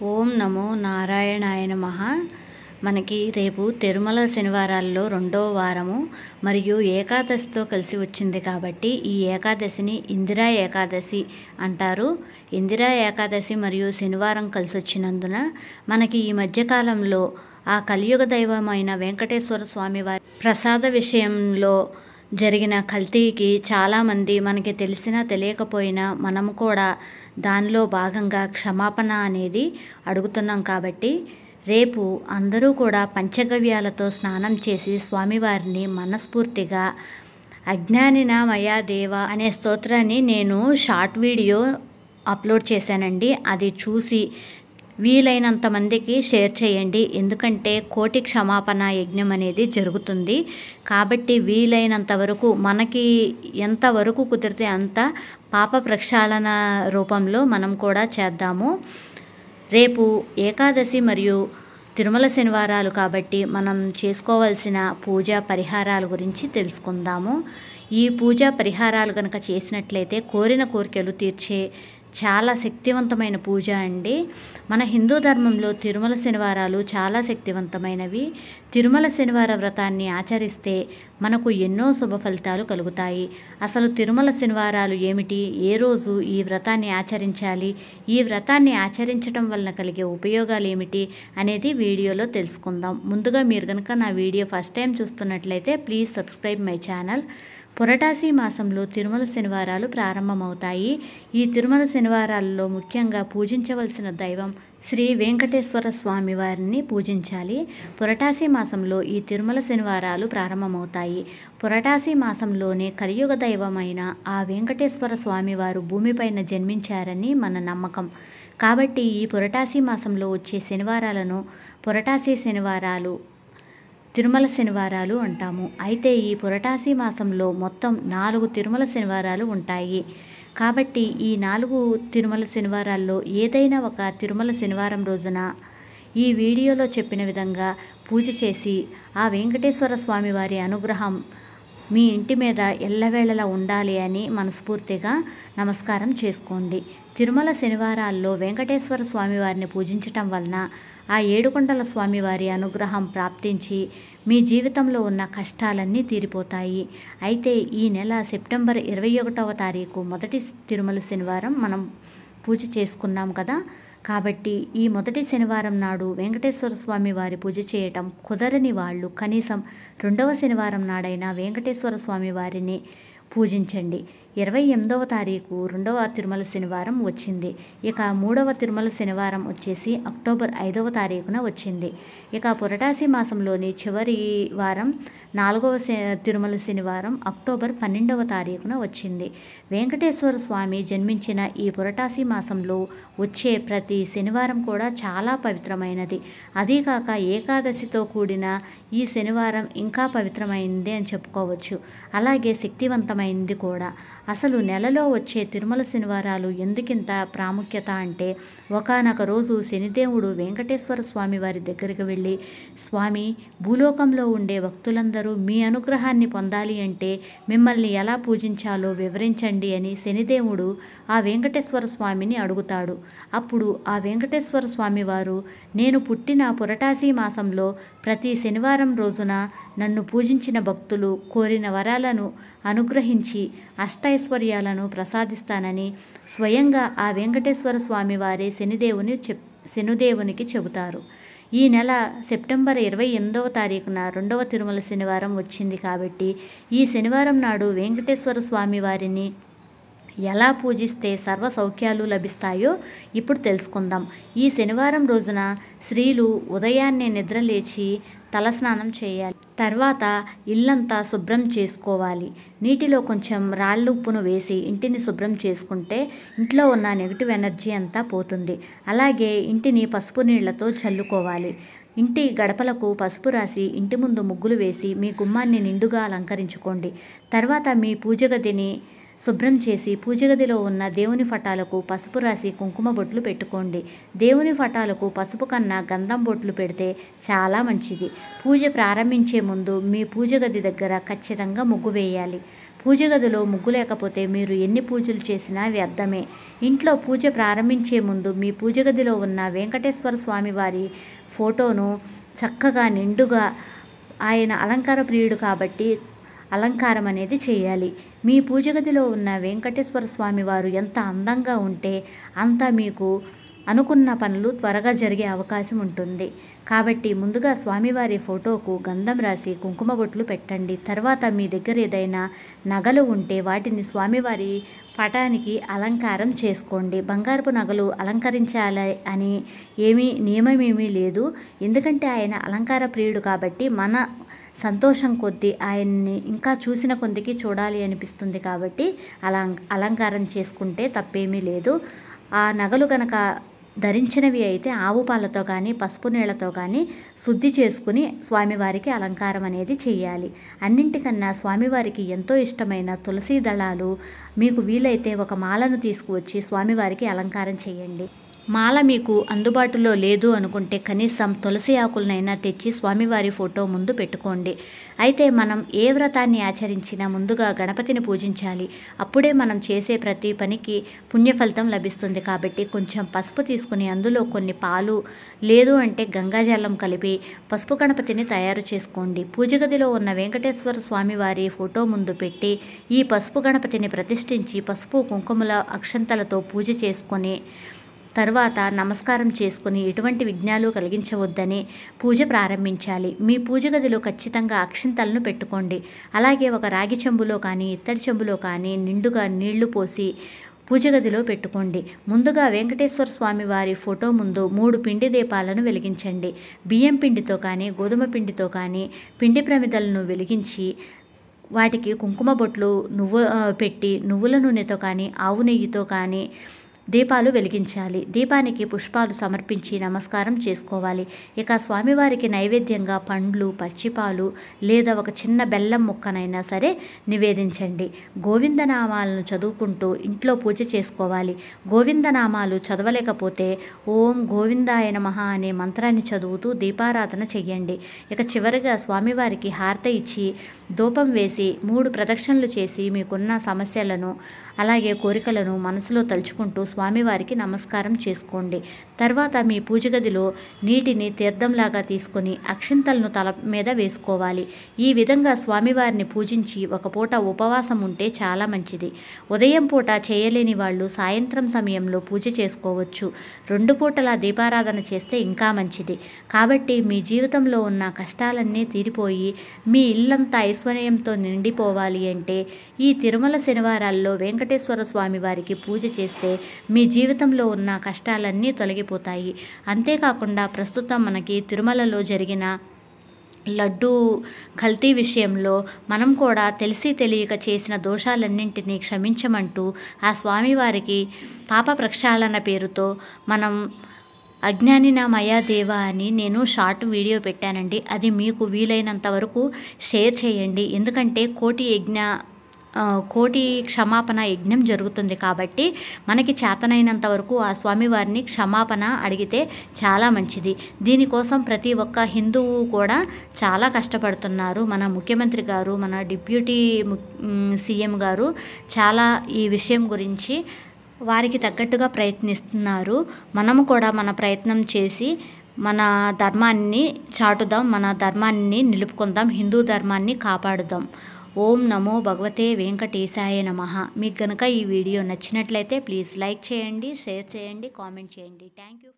ఓం నమో నారాయణాయ నమః. మనకి రేపు తిరుమల శనివారాల్లో రెండో వారము మరియు ఏకాదశితో కలిసి వచ్చింది కాబట్టి ఈ ఏకాదశిని ఇందిరా ఏకాదశి అంటారు. ఇందిరా ఏకాదశి మరియు శనివారం కలిసి వచ్చినందున మనకి ఈ మధ్యకాలంలో ఆ కలియుగ దైవమైన వెంకటేశ్వర స్వామి వారి ప్రసాద విషయంలో జరిగిన కల్తీకి చాలామంది మనకి తెలిసినా తెలియకపోయినా మనము కూడా దానిలో భాగంగా క్షమాపణ అనేది అడుగుతున్నాం. కాబట్టి రేపు అందరూ కూడా పంచగవ్యాలతో స్నానం చేసి స్వామివారిని మనస్ఫూర్తిగా అజ్ఞానిన మయా దేవ అనే స్తోత్రాన్ని నేను షార్ట్ వీడియో అప్లోడ్ చేశానండి. అది చూసి వీలైనంత మందికి షేర్ చేయండి. ఎందుకంటే కోటి క్షమాపణ యజ్ఞం అనేది జరుగుతుంది. కాబట్టి వీలైనంత వరకు మనకి ఎంతవరకు కుదిరితే అంత పాప ప్రక్షాళన రూపంలో మనం కూడా చేద్దాము. రేపు ఏకాదశి మరియు తిరుమల శనివారాలు కాబట్టి మనం చేసుకోవాల్సిన పూజా పరిహారాల గురించి తెలుసుకుందాము. ఈ పూజా పరిహారాలు కనుక చేసినట్లయితే కోరిన కోరికలు తీర్చే చాలా శక్తివంతమైన పూజ అండి. మన హిందూ ధర్మంలో తిరుమల శనివారాలు చాలా శక్తివంతమైనవి. తిరుమల శనివార వ్రతాన్ని ఆచరిస్తే మనకు ఎన్నో శుభ ఫలితాలు కలుగుతాయి. అసలు తిరుమల శనివారాలు ఏమిటి, ఏ రోజు ఈ వ్రతాన్ని ఆచరించాలి, ఈ వ్రతాన్ని ఆచరించడం వలన కలిగే ఉపయోగాలు ఏమిటి అనేది వీడియోలో తెలుసుకుందాం. ముందుగా మీరు కనుక నా వీడియో ఫస్ట్ టైం చూస్తున్నట్లయితే please subscribe my channel. Purattasi మాసంలో తిరుమల శనివారాలు ప్రారంభమవుతాయి. ఈ తిరుమల శనివారాల్లో ముఖ్యంగా పూజించవలసిన దైవం శ్రీ వెంకటేశ్వర స్వామి వారిని పూజించాలి. పురటాసి మాసంలో ఈ తిరుమల శనివారాలు ప్రారంభమవుతాయి. పురటాసి మాసంలోనే కలియుగ దైవమైన ఆ వెంకటేశ్వర స్వామి వారు భూమిపైన జన్మించారని మన నమ్మకం. కాబట్టి ఈ పురటాసి మాసంలో వచ్చే శనివారాలను పురటాసి శనివారాలు, తిరుమల శనివారాలు అంటాము. అయితే ఈ పురటాసి మాసంలో మొత్తం 4 తిరుమల శనివారాలు ఉంటాయి. కాబట్టి ఈ 4 తిరుమల శనివారాల్లో ఏదైనా ఒక తిరుమల శనివారం రోజున ఈ వీడియోలో చెప్పిన విధంగా పూజ చేసి ఆ వెంకటేశ్వర స్వామి వారి అనుగ్రహం మీ ఇంటి మీద ఎల్లవేళలా ఉండాలి అని మనస్ఫూర్తిగా నమస్కారం చేసుకోండి. తిరుమల శనివారాల్లో వెంకటేశ్వర స్వామి వారిని పూజించటం వలన ఆ ఏడుకొండల స్వామివారి అనుగ్రహం ప్రాప్తించి మీ జీవితంలో ఉన్న కష్టాలన్నీ తీరిపోతాయి. అయితే ఈ నెల సెప్టెంబర్ 21వ తారీఖు మొదటి తిరుమల శనివారం మనం పూజ చేసుకున్నాం కదా. కాబట్టి ఈ మొదటి శనివారం నాడు వెంకటేశ్వర స్వామి వారి పూజ చేయటం కుదరని వాళ్ళు కనీసం 2వ శనివారం నాడైనా వెంకటేశ్వర స్వామి వారిని పూజించండి. 28వ తారీఖు 2వ తిరుమల శనివారం వచ్చింది. ఇక 3వ తిరుమల శనివారం వచ్చేసి అక్టోబర్ 5వ తారీఖున వచ్చింది. ఇక పురటాసి మాసంలోని చివరి వారం 4వ తిరుమల శనివారం అక్టోబర్ 12వ తారీఖున వచ్చింది. వెంకటేశ్వర స్వామి జన్మించిన ఈ పురటాసి మాసంలో వచ్చే ప్రతి శనివారం కూడా చాలా పవిత్రమైనది. అదీకాక ఏకాదశితో కూడిన ఈ శనివారం ఇంకా పవిత్రమైంది అని చెప్పుకోవచ్చు. అలాగే శక్తివంతమైంది కూడా. అసలు నెలలో వచ్చే తిరుమల శనివారాలు ఎందుకింత ప్రాముఖ్యత అంటే, ఒకానొక రోజు శనిదేవుడు వెంకటేశ్వర స్వామి వారి దగ్గరికి వెళ్ళి, స్వామి, భూలోకంలో ఉండే భక్తులందరూ మీ అనుగ్రహాన్ని పొందాలి అంటే మిమ్మల్ని ఎలా పూజించాలో వివరించండి అని శనిదేవుడు ఆ వెంకటేశ్వర స్వామిని అడుగుతాడు. అప్పుడు ఆ వెంకటేశ్వర స్వామి వారు, నేను పుట్టిన పురటాసి మాసంలో ప్రతి శనివారం రోజున నన్ను పూజించిన భక్తులు కోరిన వరాలను అనుగ్రహించి అష్టైశ్వర్యాలను ప్రసాదిస్తానని స్వయంగా ఆ వెంకటేశ్వర స్వామి వారే శనిదేవునికి చెబుతారు. ఈ నెల సెప్టెంబర్ 28వ తారీఖున 2వ తిరుమల శనివారం వచ్చింది. కాబట్టి ఈ శనివారం నాడు వెంకటేశ్వర స్వామి వారిని ఎలా పూజిస్తే సర్వ సౌఖ్యాలు లభిస్తాయో ఇప్పుడు తెలుసుకుందాం. ఈ శనివారం రోజున స్త్రీలు ఉదయాన్నే నిద్రలేచి తలస్నానం చేయాలి. తర్వాత ఇల్లంతా శుభ్రం చేసుకోవాలి. నీటిలో కొంచెం రాళ్ళుప్పును వేసి ఇంటిని శుభ్రం చేసుకుంటే ఇంట్లో ఉన్న నెగిటివ్ ఎనర్జీ అంతా పోతుంది. అలాగే ఇంటిని పసుపు నీళ్లతో చల్లుకోవాలి. ఇంటి గడపలకు పసుపు రాసి ఇంటి ముందు ముగ్గులు వేసి మీ గుమ్మాన్ని నిండుగా అలంకరించుకోండి. తర్వాత మీ పూజ గదిని శుభ్రం చేసి పూజ గదిలో ఉన్న దేవుని ఫటాలకు పసుపు రాసి కుంకుమ బొట్లు పెట్టుకోండి. దేవుని ఫటాలకు పసుపు కన్నా గంధం బొట్లు పెడితే చాలా మంచిది. పూజ ప్రారంభించే ముందు మీ పూజ గది దగ్గర ఖచ్చితంగా ముగ్గు వేయాలి. పూజ గదిలో ముగ్గు లేకపోతే మీరు ఎన్ని పూజలు చేసినా వ్యర్థమే. ఇంట్లో పూజ ప్రారంభించే ముందు మీ పూజ గదిలో ఉన్న వెంకటేశ్వర స్వామి వారి ఫోటోను చక్కగా నిండుగా, ఆయన అలంకార ప్రియుడు కాబట్టి అలంకారం అనేది చేయాలి. మీ పూజ గదిలో ఉన్న వెంకటేశ్వర స్వామి వారు ఎంత అందంగా ఉంటే అంత మీకు అనుకున్న పనులు త్వరగా జరిగే అవకాశం ఉంటుంది. కాబట్టి ముందుగా స్వామివారి ఫోటోకు గంధం రాసి కుంకుమ బొట్లు పెట్టండి. తర్వాత మీ దగ్గర ఏదైనా నగలు ఉంటే వాటిని స్వామివారి పటానికి అలంకారం చేసుకోండి. బంగారపు నగలు అలంకరించాలి అని నియమమేమీ లేదు. ఎందుకంటే ఆయన అలంకార ప్రియుడు కాబట్టి మన సంతోషం కొద్దీ ఆయన్ని ఇంకా చూసిన కొద్దికి చూడాలి అనిపిస్తుంది కాబట్టి అలంకారం చేసుకుంటే తప్పేమీ లేదు. ఆ నగలు కనుక ధరించినవి అయితే ఆవు పాలతో కానీ పసుపు నీళ్లతో కానీ శుద్ధి చేసుకుని స్వామివారికి అలంకారం అనేది చేయాలి. అన్నింటికన్నా స్వామివారికి ఎంతో ఇష్టమైన తులసి దళాలు మీకు వీలైతే ఒక మాలను తీసుకువచ్చి స్వామివారికి అలంకారం చేయండి. మాల మీకు అందుబాటులో లేదు అనుకుంటే కనీసం తులసి ఆకులనైనా తెచ్చి స్వామివారి ఫోటో ముందు పెట్టుకోండి. అయితే మనం ఏ వ్రతాన్ని ఆచరించినా ముందుగా గణపతిని పూజించాలి. అప్పుడే మనం చేసే ప్రతి పనికి పుణ్యఫలితం లభిస్తుంది. కాబట్టి కొంచెం పసుపు తీసుకుని అందులో కొన్ని పాలు లేదు అంటే గంగాజలం కలిపి పసుపు గణపతిని తయారు చేసుకోండి. పూజ గదిలో ఉన్న వెంకటేశ్వర స్వామివారి ఫోటో ముందు పెట్టి ఈ పసుపు గణపతిని ప్రతిష్ఠించి పసుపు కుంకుమల అక్షంతలతో పూజ చేసుకొని తర్వాత నమస్కారం చేసుకుని ఎటువంటి విఘ్నాలు కలిగించవద్దని పూజ ప్రారంభించాలి. మీ పూజ గదిలో ఖచ్చితంగా అక్షింతలను పెట్టుకోండి. అలాగే ఒక రాగి చెంబులో కానీ ఇత్తడి చెంబులో కానీ నిండుగా నీళ్లు పోసి పూజ గదిలో పెట్టుకోండి. ముందుగా వెంకటేశ్వర స్వామి వారి ఫోటో ముందు 3 పిండి దీపాలను వెలిగించండి. బియ్యం పిండితో కానీ గోధుమ పిండితో కానీ పిండి ప్రమిదలను వెలిగించి వాటికి కుంకుమ బొట్లు పెట్టి నువ్వుల నూనెతో కానీ ఆవు నెయ్యితో కానీ దీపాలు వెలిగించాలి. దీపానికి పుష్పాలు సమర్పించి నమస్కారం చేసుకోవాలి. ఇక స్వామివారికి నైవేద్యంగా పండ్లు, పచ్చిపాలు లేదా ఒక చిన్న బెల్లం ముక్కనైనా సరే నివేదించండి. గోవిందనామాలను చదువుకుంటూ ఇంట్లో పూజ చేసుకోవాలి. గోవిందనామాలు చదవలేకపోతే ఓం గోవిందాయ నమః అనే మంత్రాన్ని చదువుతూ దీపారాధన చెయ్యండి. ఇక చివరిగా స్వామివారికి హారతి ఇచ్చి ధూపం వేసి 3 ప్రదక్షిణలు చేసి మీకున్న సమస్యలను అలాగే కోరికలను మనసులో తలుచుకుంటూ స్వామివారికి నమస్కారం చేసుకోండి. తర్వాత మీ పూజ గదిలో నీటిని తీర్థంలాగా తీసుకొని అక్షింతలను తల మీద వేసుకోవాలి. ఈ విధంగా స్వామివారిని పూజించి ఒక పూట ఉపవాసం ఉంటే చాలా మంచిది. ఉదయం పూట చేయలేని వాళ్ళు సాయంత్రం సమయంలో పూజ చేసుకోవచ్చు. 2 పూటలా దీపారాధన చేస్తే ఇంకా మంచిది. కాబట్టి మీ జీవితంలో ఉన్న కష్టాలన్నీ తీరిపోయి మీ ఇల్లంతా ఐశ్వర్యంతో నిండిపోవాలి అంటే ఈ తిరుమల శనివారాల్లో వెంకటేశ్వర స్వామి వారికి పూజ చేస్తే మీ జీవితంలో ఉన్న కష్టాలన్నీ తొలగిపోతాయి. అంతేకాకుండా ప్రస్తుతం మనకి తిరుమలలో జరిగిన లడ్డూ కల్తీ విషయంలో మనం కూడా తెలిసి తెలియక చేసిన దోషాలన్నింటినీ క్షమించమంటూ ఆ స్వామివారికి పాప ప్రక్షాళన పేరుతో మనం అజ్ఞానినా మయా దేవ అని నేను షార్ట్ వీడియో పెట్టానండి. అది మీకు వీలైనంత వరకు షేర్ చేయండి. ఎందుకంటే కోటి క్షమాపణ యజ్ఞం జరుగుతుంది కాబట్టి మనకి చేతనైనంత వరకు ఆ స్వామివారిని క్షమాపణ అడిగితే చాలా మంచిది. దీనికోసం ప్రతి ఒక్క హిందువు కూడా చాలా కష్టపడుతున్నారు. మన ముఖ్యమంత్రి గారు, మన డిప్యూటీ సీఎం గారు చాలా ఈ విషయం గురించి వారికి తగ్గట్టుగా ప్రయత్నిస్తున్నారు. మనము కూడా మన ప్రయత్నం చేసి మన ధర్మాన్ని చాటుదాం, మన ధర్మాన్ని నిలుపుకుందాం, హిందూ ధర్మాన్ని కాపాడుదాం. ఓం నమో భగవతే వెంకటేశాయ నమః. మీకు కనుక ఈ వీడియో నచ్చినట్లయితే ప్లీజ్ లైక్ చేయండి, షేర్ చేయండి, కామెంట్ చేయండి. Thank you.